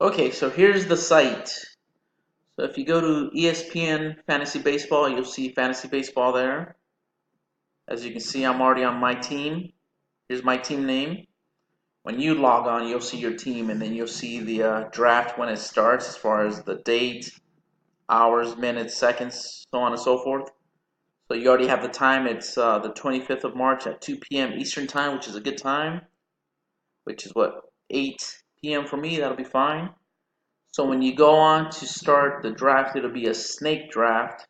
Okay, so here's the site. So if you go to ESPN Fantasy Baseball, you'll see Fantasy Baseball there. As you can see, I'm already on my team. Here's my team name. When you log on, you'll see your team, and then you'll see the draft when it starts, as far as the date, hours, minutes, seconds, so on and so forth. So you already have the time. It's the 25th of March at 2 p.m. Eastern Time, which is a good time, which is what, 8 p.m. for me. That'll be fine. So when you go on to start the draft, it'll be a snake draft,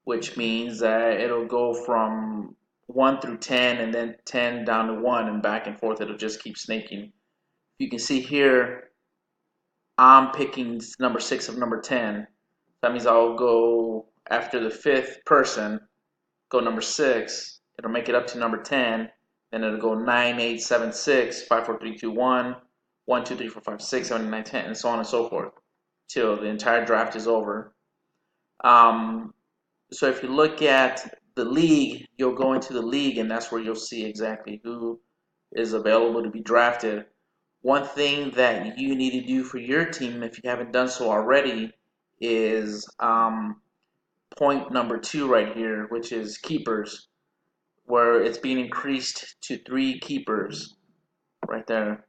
which means that it'll go from 1 through 10 and then 10 down to 1 and back and forth. It'll just keep snaking. You can see here, I'm picking number 6 of number 10. That means I'll go after the 5th person, go number 6. It'll make it up to number 10. Then it'll go 9, 8, 7, 6, 5, 4, 3, 2, 1, 1, 2, 3, 4, 5, 6, 7, 8, 9, 10, and so on and so forth till the entire draft is over. So if you look at the league, you'll go into the league, and that's where you'll see exactly who is available to be drafted. One thing that you need to do for your team, if you haven't done so already, is point number 2 right here, which is keepers, where it's being increased to 3 keepers right there.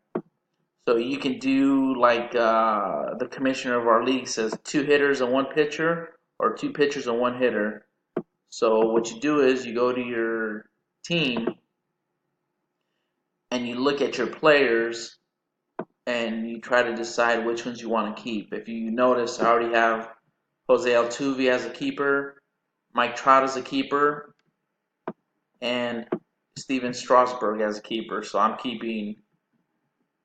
So you can do like the commissioner of our league says, 2 hitters and 1 pitcher, or 2 pitchers and 1 hitter. So what you do is you go to your team and you look at your players and you try to decide which ones you want to keep. If you notice, I already have Jose Altuve as a keeper, Mike Trout as a keeper, and Steven Strasburg as a keeper. So I'm keeping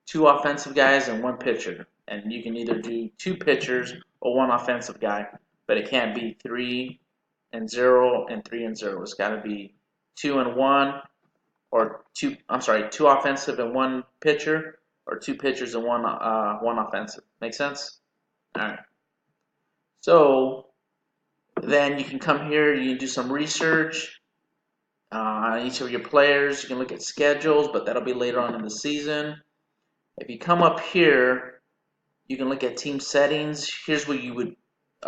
2 offensive guys and 1 pitcher. And you can either do 2 pitchers or 1 offensive guy, but it can't be 3 and 0 and 3 and 0. It's got to be 2 and 1, or 2 offensive and 1 pitcher, or 2 pitchers and 1 offensive. Make sense? All right. So then you can come here, you can do some research on each of your players. You can look at schedules, but that'll be later on in the season. If you come up here, you can look at team settings. Here's where you would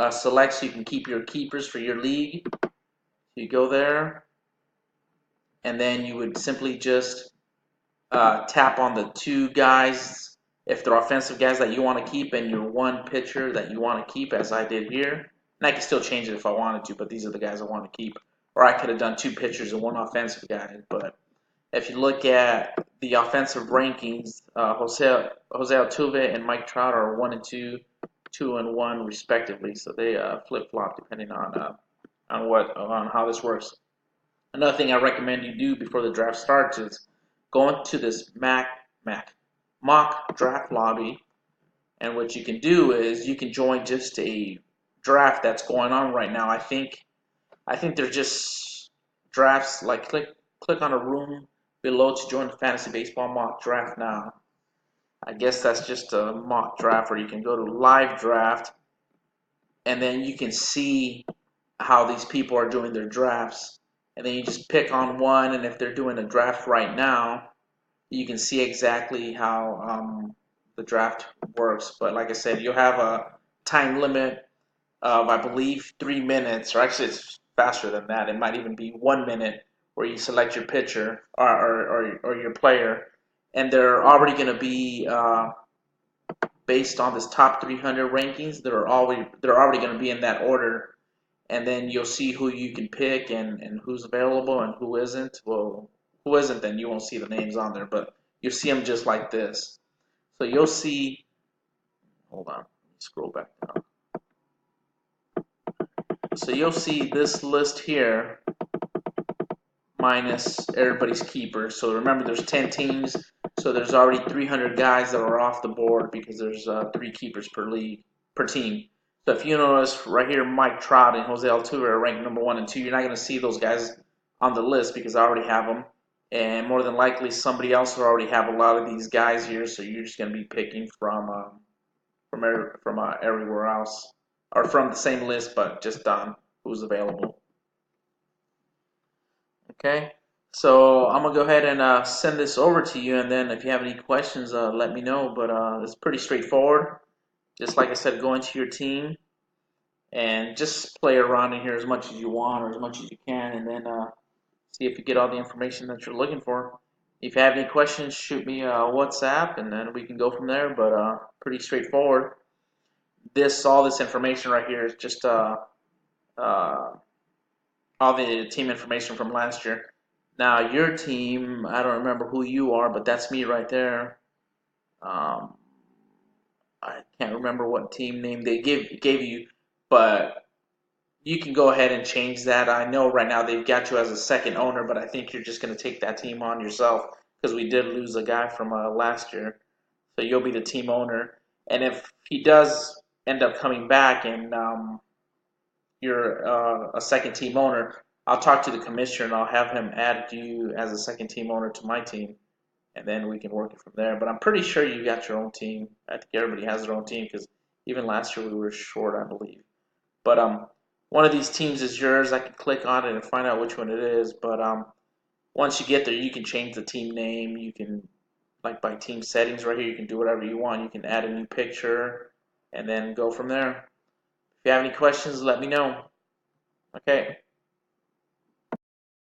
select so you can keep your keepers for your league. You go there, and then you would simply just tap on the 2 guys, if they're offensive guys that you want to keep, and your 1 pitcher that you want to keep, as I did here. And I can still change it if I wanted to, but these are the guys I want to keep. Or I could have done 2 pitchers and 1 offensive guy. But if you look at the offensive rankings, Jose Altuve and Mike Trout are 1 and 2, 2 and 1 respectively. So they flip-flop depending on how this works. Another thing I recommend you do before the draft starts is go into this mock draft lobby, and what you can do is you can join just a draft that's going on right now. I think there's just drafts, like click on a room below to join the fantasy baseball mock draft now. I guess that's just a mock draft, or you can go to live draft, and then you can see how these people are doing their drafts, and then you just pick on one, and if they're doing a draft right now, you can see exactly how the draft works. But like I said, you'll have a time limit of, I believe, 3 minutes, or actually it's faster than that. It might even be 1 minute where you select your pitcher or your player, and they're already going to be based on this top 300 rankings. They're already going to be in that order, and then you'll see who you can pick and who's available and who isn't. Well, who isn't, then you won't see the names on there, but you'll see them just like this. So you'll see, hold on, scroll back down. So you'll see this list here minus everybody's keepers. So remember, there's 10 teams, so there's already 300 guys that are off the board because there's 3 keepers per team. So if you notice right here, Mike Trout and Jose Altuve are ranked number 1 and 2. You're not going to see those guys on the list because I already have them, and more than likely somebody else will already have a lot of these guys here. So you're just going to be picking from everywhere else, or from the same list, but just on who's available. Okay, So I'm gonna go ahead and send this over to you, and then if you have any questions, let me know. But it's pretty straightforward. Just like I said, go into your team and just play around in here as much as you want or as much as you can, and then see if you get all the information that you're looking for. If you have any questions, shoot me a WhatsApp, and then we can go from there. But pretty straightforward. All this information right here is just uh, all the team information from last year. Now your team, I don't remember who you are, but that's me right there. Um, I can't remember what team name they gave you, but you can go ahead and change that. I know right now they've got you as a second owner, but I think you're just going to take that team on yourself because we did lose a guy from last year. So you'll be the team owner. And if he does end up coming back and you're a second team owner, I'll talk to the commissioner and I'll have him add you as a second team owner to my team, and then we can work it from there. But I'm pretty sure you got your own team. I think everybody has their own team because even last year we were short, I believe. But one of these teams is yours. I can click on it and find out which one it is. But once you get there, you can change the team name. You can, like by team settings right here, you can do whatever you want. You can add a new picture and then go from there. If you have any questions, let me know. Okay.